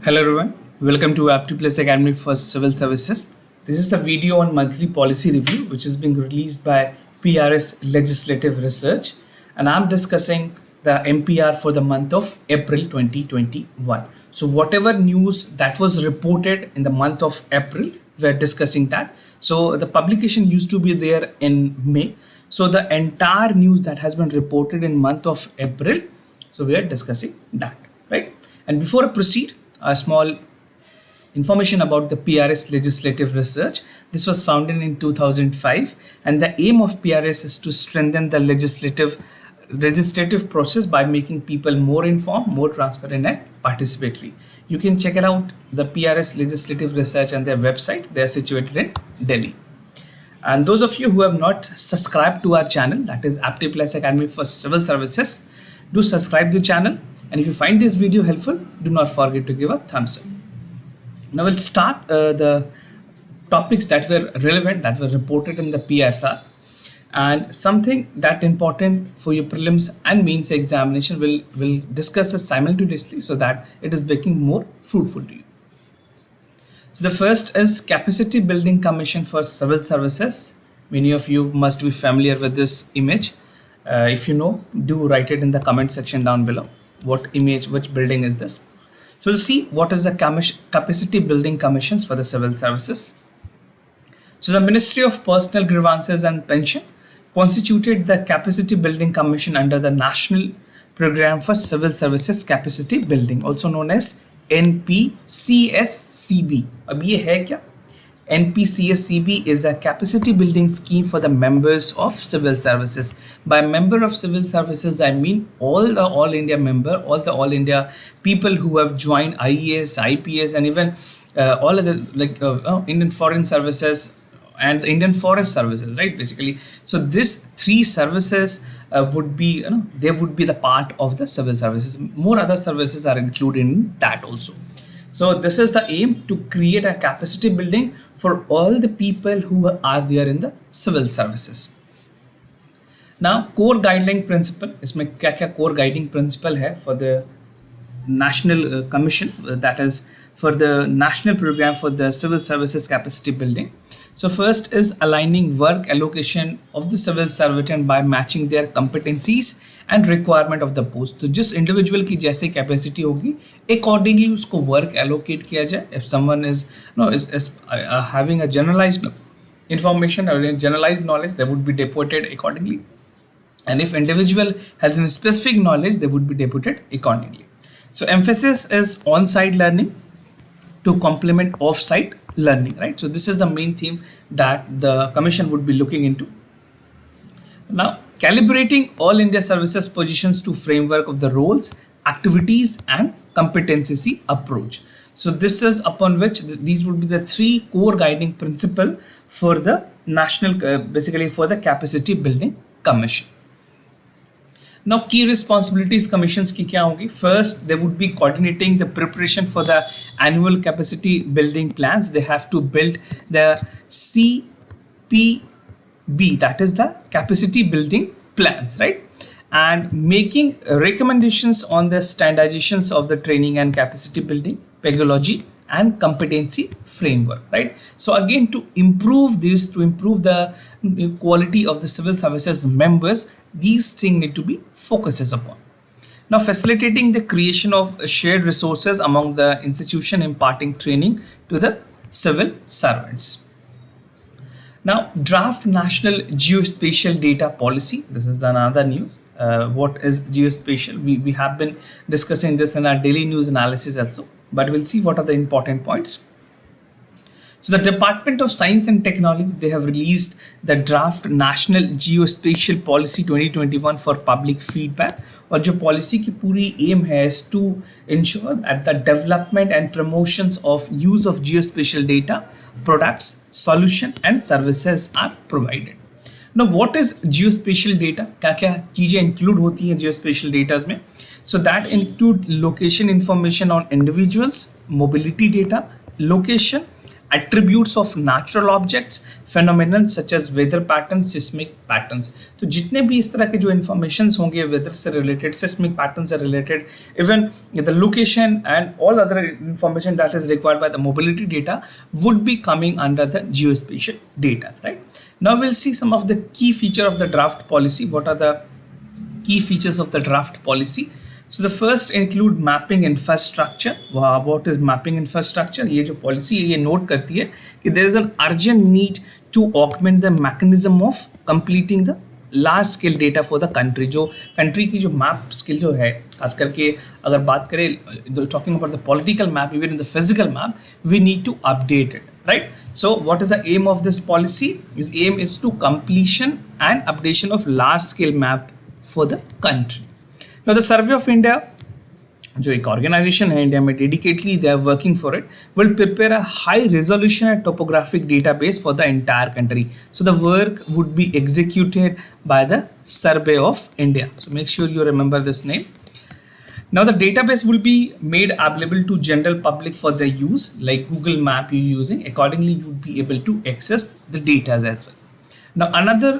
Hello everyone, welcome to Aptiplex Academy for Civil Services. This is the video on monthly policy review which is being released by PRS Legislative Research, and I'm discussing the MPR for the month of April 2021. So whatever news that was reported in the month of April, we're discussing that. So the publication used to be there in May. So the entire news that has been reported in month of April, so we are discussing that, right? And before I proceed, a small information about the PRS Legislative Research. This was founded in 2005, and the aim of PRS is to strengthen the legislative process by making people more informed, more transparent, and participatory. You can check it out, the PRS Legislative Research, and their website. They are situated in Delhi. And those of you who have not subscribed to our channel, that is Aptiplex Academy for Civil Services, do subscribe to the channel. And if you find this video helpful, do not forget to give a thumbs up. Now we'll start the topics that were relevant, that were reported in the PSR, and something that important for your prelims and mains examination. Will discuss it simultaneously so that it is becoming more fruitful to you. So the first is Capacity Building Commission for Civil Services. Many of you must be familiar with this image. If you know, do write it in the comment section down below. What image, which building is this? So we'll see what is the Capacity Building Commissions for the Civil Services. So the Ministry of Personal Grievances and Pension constituted the Capacity Building Commission under the National Program for Civil Services Capacity Building, also known as NPCSCB. अब ये है क्या? NPCSCB is a capacity building scheme for the members of civil services. By member of civil services, I mean all the All India member, all the All India people who have joined IAS, IPS, and even all of the Indian Foreign Services and the Indian Forest Services, right? Basically, so these three services would be, they would be the part of the civil services. More other services are included in that also. So this is the aim, to create a capacity building for all the people who are there in the civil services. Now, core guideline principle, इसमें क्या core guiding principle है for the national commission, that is for the national program for the civil services capacity building. So first is aligning work allocation of the civil servant by matching their competencies and requirement of the post. तो जिस individual की जैसे capacity होगी, accordingly उसको work allocate किया जाए. If someone is having a generalized information or generalized knowledge, they would be deputed accordingly. And if individual has a specific knowledge, they would be deputed accordingly. So emphasis is on-site learning to complement off-site learning, right? So this is the main theme that the commission would be looking into. Now, calibrating all India services positions to framework of the roles, activities, and competency approach. So this is upon which these would be the three core guiding principle for the national, basically for the capacity building commission. Now, key responsibilities commissions की क्या होगी? First, they would be coordinating the preparation for the annual capacity building plans. They have to build the CPB, that is the capacity building plans, right? And making recommendations on the standardizations of the training and capacity building, pedagogy, and competency framework, right? So again, to improve this, to improve the quality of the civil services members, these things need to be focuses upon. Now, facilitating the creation of shared resources among the institution, imparting training to the civil servants. Now, draft national geospatial data policy. This is another news. What is geospatial? We have been discussing this in our daily news analysis also, but we'll see what are the important points. So the Department of Science and Technology, they have released the draft National Geospatial Policy 2021 for public feedback. और जो policy की पूरी aim है is to ensure that the development and promotions of use of geospatial data, products, solution and services are provided. Now, what is geospatial data? क्या चीजें include होती हैं geospatial data में? So that include location information on individuals, mobility data, location, attributes of natural objects, phenomenon such as weather patterns, seismic patterns. तो जितने भी इस तरह के जो informations होंगे weather से related, seismic patterns से related, even the location and all other information that is required by the mobility data would be coming under the geospatial data, right? Now we'll see some of the key feature of the draft policy. What are the key features of the draft policy? So the first include mapping infrastructure. What is mapping infrastructure? ये जो policy है ये note करती है कि there is an urgent need to augment the mechanism of completing the large scale data for the country. जो country की जो map skill जो है, खास करके अगर बात करें talking about the political map, even in the physical map, we need to update it, right? So what is the aim of this policy? Its aim is to completion and updation of large scale map for the country. Now the Survey of India, जो एक organisation है India में, dedicatedly they are working for it, will prepare a high resolution and topographic database for the entire country. So the work would be executed by the survey of India. So make sure you remember this name. Now the database will be made available to general public for their use, like Google Map you're using. Accordingly, you would be able to access the data as well. Now another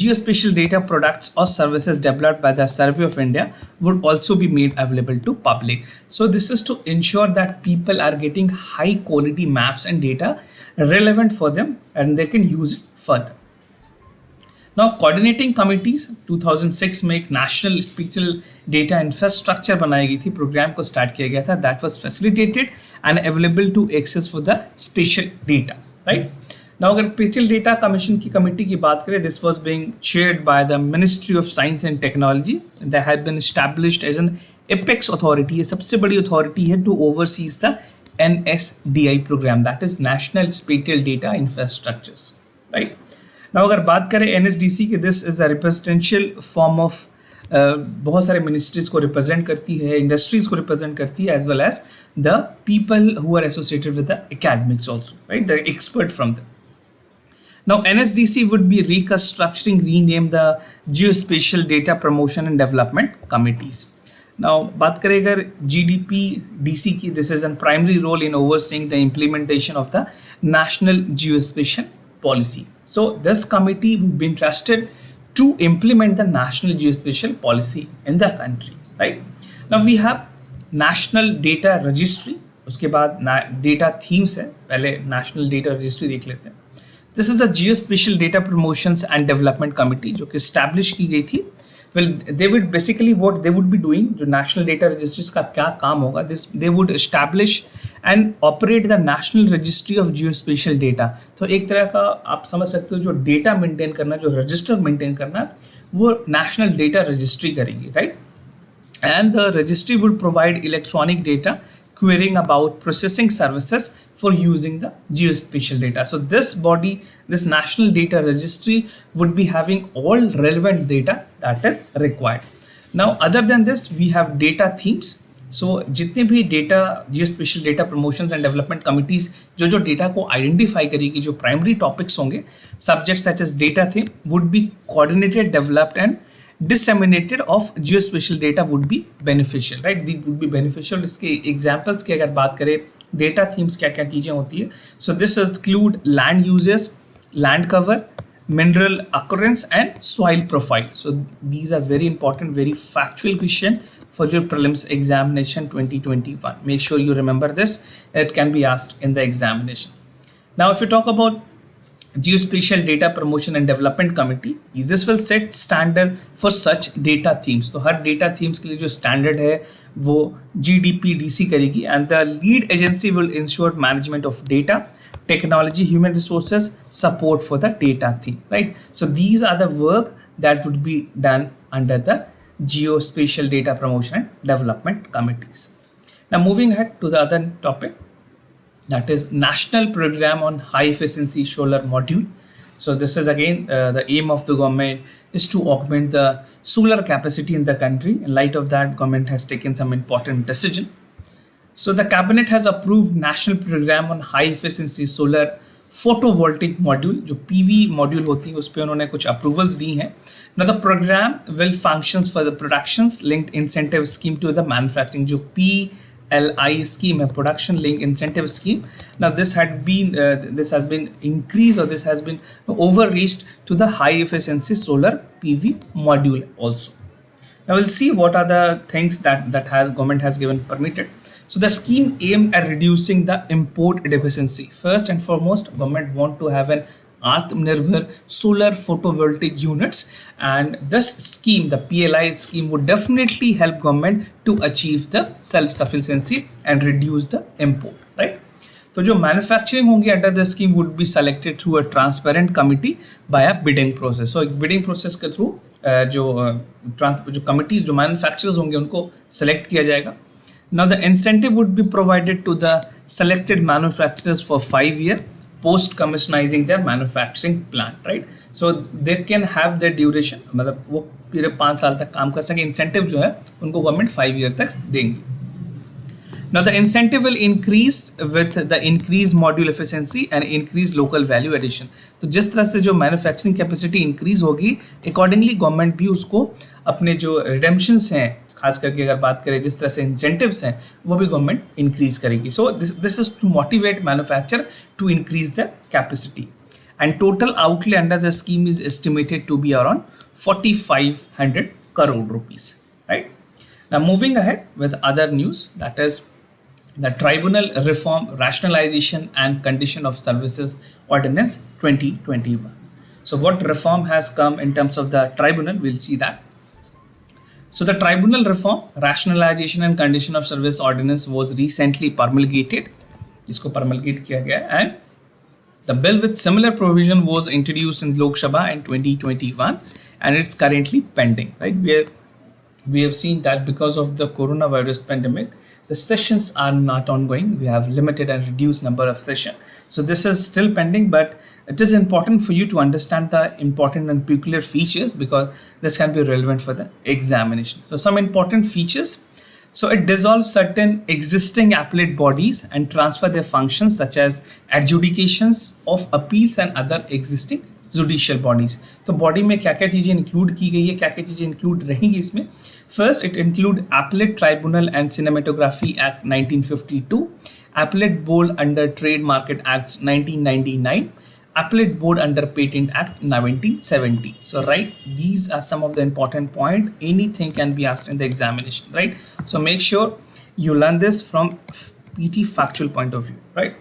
geospatial data products or services developed by the Survey of India would also be made available to public. So this is to ensure that people are getting high quality maps and data relevant for them and they can use it further. Now coordinating committees 2006 में एक national spatial data infrastructure बनाई गई थी, programme को start किया गया था, that was facilitated and available to access for the spatial data, right? Now अगर स्पेशल डेटा कमीशन की कमेटी की बात करें, this was being chaired by the ministry of science and technology. That had been established as an apex authority. ये सबसे बड़ी authority है to oversees the NSDI programme, that is national spatial data infrastructures, right? Now अगर बात करें NSDC की, this is a representational form of बहुत सारे मिनिस्ट्रीज को रिप्रेजेंट करती है, इंडस्ट्रीज को रिप्रेजेंट करती है, as well as the people who are associated with the academics also, right, the expert from the. Now NSDC would be reconstructing, rename the Geospatial Data Promotion and Development Committees. Now बात करें अगर GDPDC की, this is a primary role in overseeing the implementation of the National Geospatial Policy. So this committee would be entrusted to implement the National Geospatial Policy in the country, right? Now we have National Data Registry, उसके बाद Data Themes है. पहले National Data Registry देख लेते हैं. This is the Geospatial Data Promotions and Development Committee जो कि establish की गई थी. Well, they would basically what they would be doing, जो National Data Registries का क्या काम होगा, this they would establish and operate the National Registry of Geospatial Data. तो एक तरह का आप समझ सकते हो जो डेटा मेंटेन करना, जो रजिस्टर मेंटेन करना, वो National Data Registry करेगी, right? And the registry would provide electronic data querying about processing services for using the geospatial data. So this body, this National Data Registry would be having all relevant data that is required. Now other than this, we have data themes. So जितने भी data geospatial data promotions and development committees जो data को identify करेगी, जो primary topics होंगे, subjects such as data theme would be coordinated, developed and disseminated of geospatial data would be beneficial, right? These would be beneficial. इसके examples की अगर बात करें, data themes क्या क्या चीज़ें होती है, so this include land uses, land cover, mineral occurrence and soil profile. So these are very important, very factual question for your prelims examination 2021. Make sure you remember this. It can be asked in the examination. Now if you talk about Geospatial Data Promotion and Development Committee, this will set standard for such data themes. तो हर data themes के लिए जो standard है वो GDPDC करेगी, and the lead agency will ensure management of data, technology, human resources, support for the data theme, right? So these are the work that would be done under the Geospatial Data Promotion and Development Committees. Now moving ahead to the other topic, that is National Program on High Efficiency Solar Module. So this is again the aim of the government is to augment the solar capacity in the country. In light of that, government has taken some important decision. So the cabinet has approved National Program on High Efficiency Solar Photovoltaic Module, जो PV module होती है, उस पर उन्होंने कुछ approvals दी हैं. Now the program will functions for the productions linked incentive scheme to the manufacturing, जो PLI scheme, a production link incentive scheme. Now this has been increased, or this has been overreached to the high efficiency solar PV module also. Now we'll see what are the things that has government has given permitted. So the scheme aimed at reducing the import deficiency. First and foremost, government want to have an Atmanirbhar solar photovoltaic units, and this scheme, the PLI scheme, would definitely help government to achieve the self-sufficiency and reduce the import, right? तो जो manufacturing होंगे under the scheme would be selected through a transparent committee by a bidding process. So एक bidding process के थ्रू जो committees जो manufacturers होंगे उनको सेलेक्ट किया जाएगा. Now the incentive would be provided to the selected manufacturers for 5 years post commissionizing their manufacturing plant, right? So they can have their duration, मतलब वो पूरे 5 साल तक काम कर सके. इंसेंटिव जो है उनको गवर्नमेंट 5 ईयर तक देंगी. Now the incentive will increase with the increased module efficiency and increased local value addition. तो जिस तरह से जो मैन्युफैक्चरिंग कैपेसिटी इंक्रीज होगी, अकॉर्डिंगली गवर्नमेंट भी उसको अपने जो रिडेम्पशंस हैं, खास करके अगर बात करें जिस तरह से इंसेंटिव्स हैं, वो भी गवर्नमेंट इंक्रीज करेगी. So this is to motivate manufacture to increase the capacity. And total outlay under the scheme is estimated to be around 4500 crore rupees, right? Now moving ahead with other news, that is the Tribunal Reform, Rationalization and Condition of Services Ordinance 2021. So what reform has come in terms of the tribunal, we'll see that. So the Tribunal Reform, Rationalization and Condition of Service Ordinance was recently promulgated. इसको promulgate किया गया, and the bill with similar provision was introduced in Lok Sabha in 2021 and it's currently pending, right? We have seen that because of the coronavirus pandemic, the sessions are not ongoing. We have limited and reduced number of sessions. So this is still pending, but it is important for you to understand the important and peculiar features because this can be relevant for the examination. So some important features. So it dissolves certain existing appellate bodies and transfer their functions such as adjudications of appeals and other existing judicial bodies. तो body में क्या क्या चीज़ें include की गई है, क्या क्या चीज़ें इंक्लूड रहेंगी इसमें. First, it include appellate tribunal and cinematography act 1952, appellate board under trade market act 1999, appellate board under patent act 1970. So right, these are some of the important point. Anything can be asked in the examination, right? So make sure you learn this from PT factual point of view, right?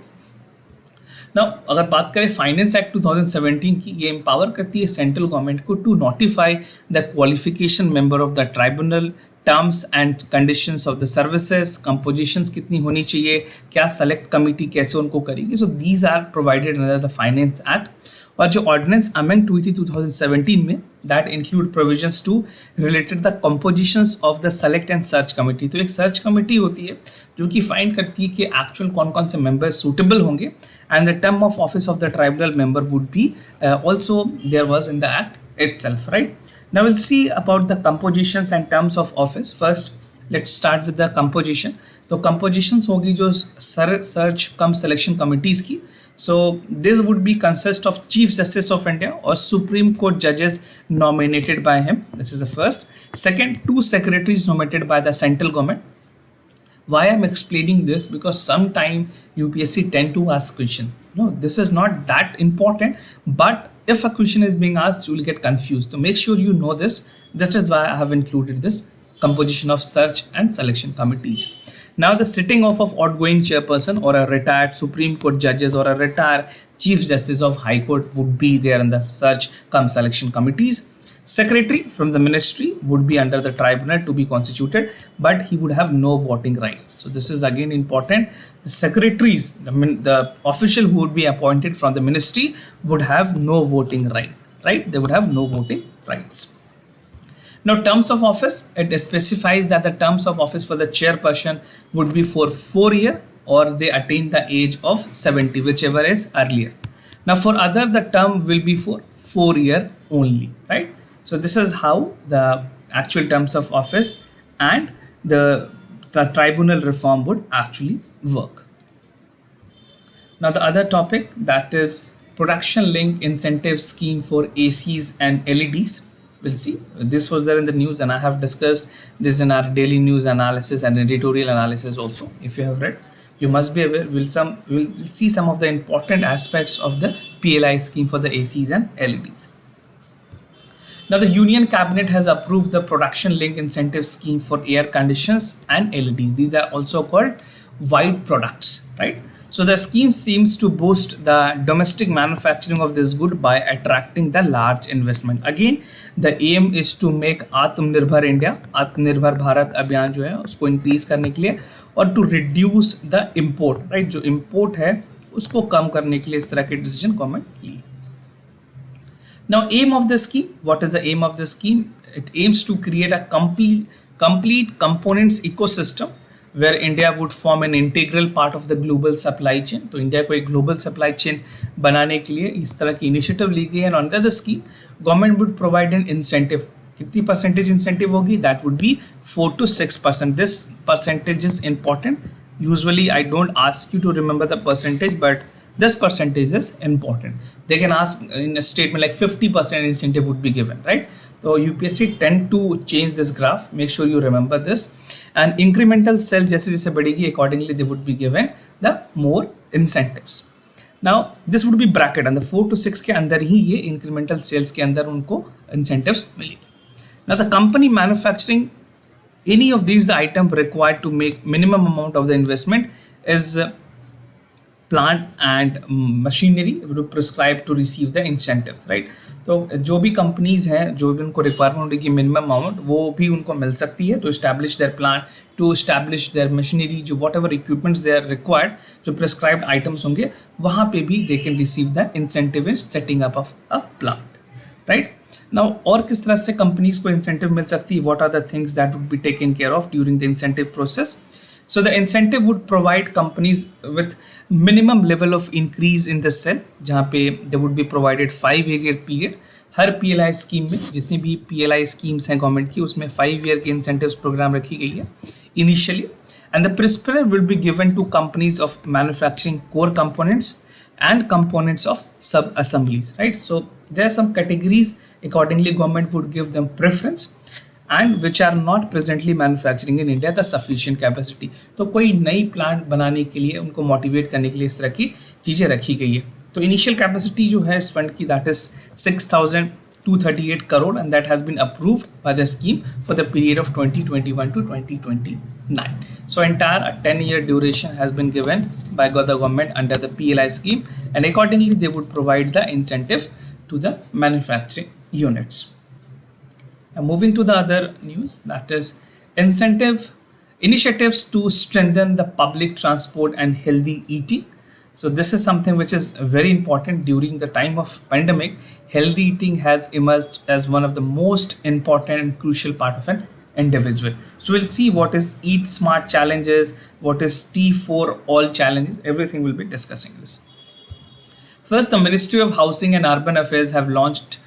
Now अगर बात करें finance act 2017 की, ये empower करती है central government को to notify the qualification member of the tribunal, terms and conditions of the services, compositions कितनी होनी चाहिए, क्या सेलेक्ट कमिटी कैसे उनको करेगी. So these are provided under the finance act. और जो ऑर्डिनेंस अमेंड हुई थी 2017 में, that include provisions to related the compositions of the select and search committee. तो एक सर्च कमिटी होती है जो कि फाइंड करती है कि एक्चुअल कौन कौन से मेंबर्स सूटेबल होंगे, and the term of office of the tribunal member would be also there was in the act itself, right? Now we'll see about the compositions and terms of office. First, let's start with the composition. तो compositions होगी जो search कम selection committees की. So this would be consist of Chief Justice of India or Supreme Court judges nominated by him. This is the first. Second, 2 secretaries nominated by the central government. Why I'm explaining this? Because sometimes UPSC tend to ask question. No, this is not that important, but if a question is being asked, you will get confused. So make sure you know this. That is why I have included this composition of search and selection committees. Now the sitting off of outgoing chairperson or a retired Supreme Court judges or a retired Chief Justice of High Court would be there in the search cum selection committees. Secretary from the ministry would be under the tribunal to be constituted, but he would have no voting right. So this is again important. The secretaries, the official who would be appointed from the ministry would have no voting right, right? They would have no voting rights. Now terms of office, it specifies that the terms of office for the chairperson would be for 4 years or they attain the age of 70, whichever is earlier. Now for other, the term will be for 4 years only, right? So this is how the actual terms of office and the tribunal reform would actually work. Now the other topic, that is production link incentive scheme for ACs and LEDs. We'll see. This was there in the news, and I have discussed this in our daily news analysis and editorial analysis also. If you have read, you must be aware. We'll see some of the important aspects of the PLI scheme for the ACs and LEDs. Now, the Union Cabinet has approved the production link incentive scheme for air conditioners and LEDs. These are also called white products, right? So the scheme seems to boost the domestic manufacturing of this good by attracting the large investment. Again, the aim is to make Atmanirbhar India, Atmanirbhar Bharat अभियान जो है उसको increase करने के लिए और to reduce the import, right? जो import है उसको कम करने के लिए इस तरह के decision गवर्नमेंट ली. Now, aim of the scheme. What is the aim of the scheme? It aims to create a complete components ecosystem where India would form an integral part of the global supply chain. तो India को एक global supply chain बनाने के लिए इस तरह की initiative ली गई है. And under the scheme, government would provide an incentive. कितनी percentage incentive होगी? That would be 4 to 6%. This percentage is important. Usually, I don't ask you to remember the percentage, but this percentage is important. They can ask in a statement like 50% incentive would be given, right? So UPSC tend to change this graph. Make sure you remember this. And incremental cell जैसे जैसे बढ़ेगी accordingly they would be given the more incentives. Now this would be bracket and the 4 to 6 के अंदर ही ये incremental sales के अंदर उनको incentives मिलेगी. Now the company manufacturing any of these item required to make minimum amount of the investment is plant and machinery prescribed to receive the incentives, right? तो जो भी कंपनीज हैं जो भी उनको रिक्वायरमेंट होगी मिनिमम अमाउंट वो भी उनको मिल सकती है to establish their plant, to establish their machinery, जो whatever equipments they are required, जो प्रिस्क्राइब्ड आइटम्स होंगे वहाँ पे भी they can receive the incentive in setting up of a plant, right? Now और किस तरह से कंपनीज को इंसेंटिव मिल सकती है? What are the things that would be taken care of during the incentive process? So the incentive would provide companies with minimum level of increase in the cell, जहाँ पे they would be provided 5-year period. Her PLI scheme में जितनी भी PLI schemes हैं government की उसमें 5-year की incentives program रखी गई है initially, and the preference will be given to companies of manufacturing core components and components of sub assemblies, right? So there are some categories accordingly government would give them preference and which are not presently manufacturing in India the sufficient capacity. तो कोई नई plant बनाने के लिए उनको motivate करने के लिए इस तरह की चीज़ें रखी गई है. तो इनिशियल कैपेसिटी जो है इस फंड की that is 6,238 crore and that has been approved by the scheme for the period of 2021 to 2029. So entire 10-year duration has been given by the government under the PLI scheme, and accordingly they would provide the incentive to the manufacturing units. Now moving to the other news, that is initiatives to strengthen the public transport and healthy eating. So this is something which is very important during the time of pandemic. Healthy eating has emerged as one of the most important and crucial part of an individual. So we'll see what is Eat Smart challenges, what is T4 all challenges, everything we'll be discussing this. First, the Ministry of Housing and Urban Affairs have launched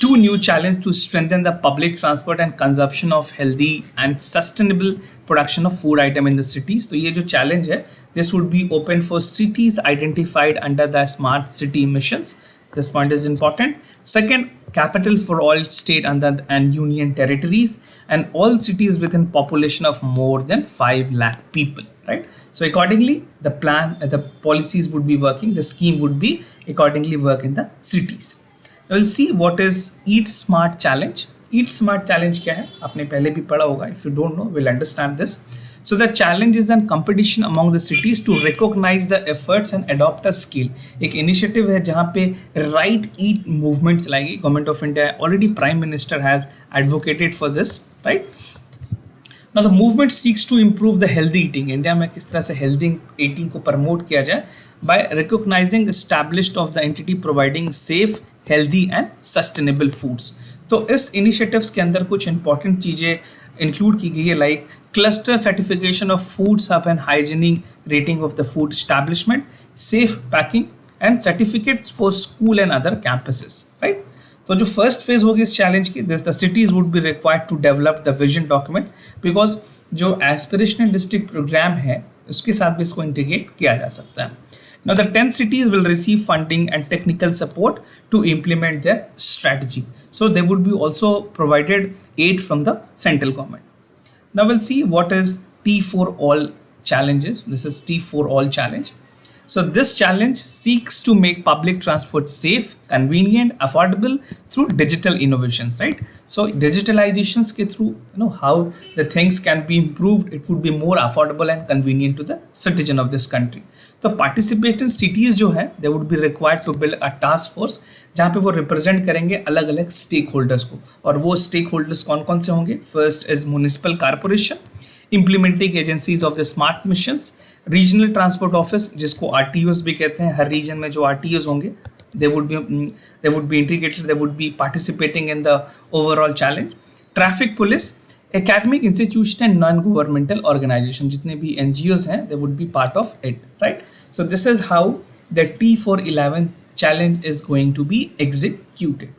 two new challenges to strengthen the public transport and consumption of healthy and sustainable production of food item in the cities. तो ये जो challenge है, this would be open for cities identified under the Smart City Missions. This point is important. Second, capital for all state and union territories and all cities within population of more than 5 lakh people, right? So accordingly, the plan, the policies would be working, the scheme would be accordingly work in the cities. We'll see what is Eat Smart Challenge. Eat Smart Challenge क्या है? आपने पहले भी पढ़ा होगा. If you don't know, we'll understand this. So the challenge is a competition among the cities to recognize the efforts and adopt a skill. एक initiative है जहाँ पे Right Eat movement चलाएगी. Government of India already Prime Minister has advocated for this, right? Now the movement seeks to improve the healthy eating. India में किस तरह से healthy eating को promote किया जाए by recognizing established of the entity providing safe, healthy and sustainable foods. तो इस initiatives के अंदर कुछ इंपॉर्टेंट चीज़ें इंक्लूड की गई है like cluster certification of food साफ and hygienic rating of the food establishment, safe packing and certificates for school and other campuses, right? तो जो फर्स्ट फेज होगी इस चैलेंज की, this the cities would be required to develop the vision document, because जो aspirational district programme है उसके साथ भी इसको इंटीग्रेट किया जा सकता है. Now the 10 cities will receive funding and technical support to implement their strategy. So they would be also provided aid from the central government. Now we'll see what is T for all challenges. This is T for all challenge. So this challenge seeks to make public transport safe, convenient, affordable through digital innovations, right? So digitalizations ke through, how the things can be improved, it would be more affordable and convenient to the citizen of this country. तो participation cities जो है they would be required to build a task force जहाँ पे वो represent करेंगे अलग अलग stake holders को, और वो स्टेक होल्डर्स कौन कौन से होंगे? First is municipal corporation, implementing agencies of the smart missions, regional transport office जिसको आरटीओस भी कहते हैं, हर रीजन में जो आरटीओस होंगे they would be integrated, they would be participating in the overall challenge. Traffic police, academic institution and non-governmental organization, जितने भी NGOs हैं they would be part of it, right? So this is how the T411 challenge is going to be executed.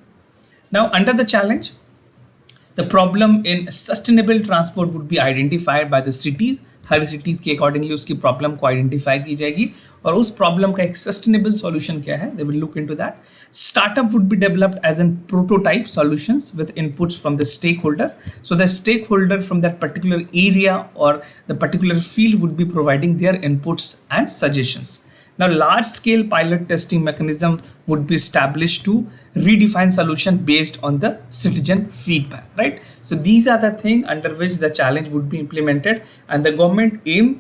Now under the challenge, the problem in sustainable transport would be identified by the cities. Her cities के accordingly उसकी problem को identify की जाएगी और उस problem का एक sustainable solution क्या है, they will look into that. Startup would be developed as an prototype solutions with inputs from the stake holders. So the stake holder from that particular area और the particular field would be providing their inputs and suggestions. Now, large-scale pilot testing mechanism would be established to redefine solution based on the citizen feedback, right? So these are the things under which the challenge would be implemented, and the government aim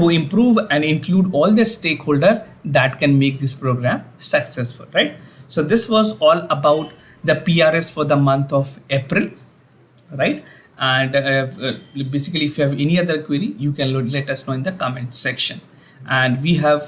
to improve and include all the stakeholder that can make this program successful, right? So this was all about the PRS for the month of April, right? And basically, if you have any other query, you can let us know in the comment section. And we have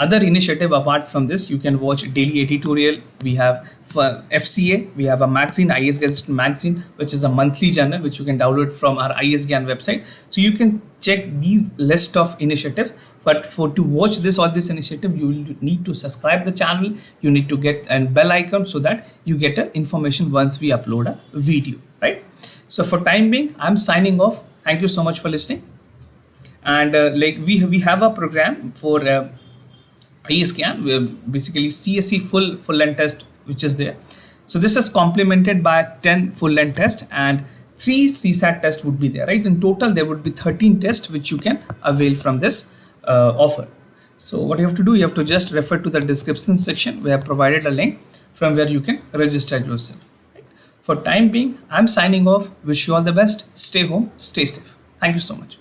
other initiative apart from this. You can watch daily editorial. We have for FCA, we have a magazine, IS Gazette magazine, which is a monthly journal which you can download from our IS Gyan website. So you can check these list of initiative. But to watch all this initiative, you will need to subscribe the channel. You need to get a bell icon so that you get information once we upload a video, right? So for time being, I'm signing off. Thank you so much for listening. And we have a program for ISCAN, basically CSE full length test which is there. So this is complemented by 10 full length test and 3 CSAT tests would be there, right? In total there would be 13 tests which you can avail from this offer. So what you have to do, you have to just refer to the description section. We have provided a link from where you can register yourself, right? For time being, I'm signing off. Wish you all the best. Stay home, stay safe. Thank you so much.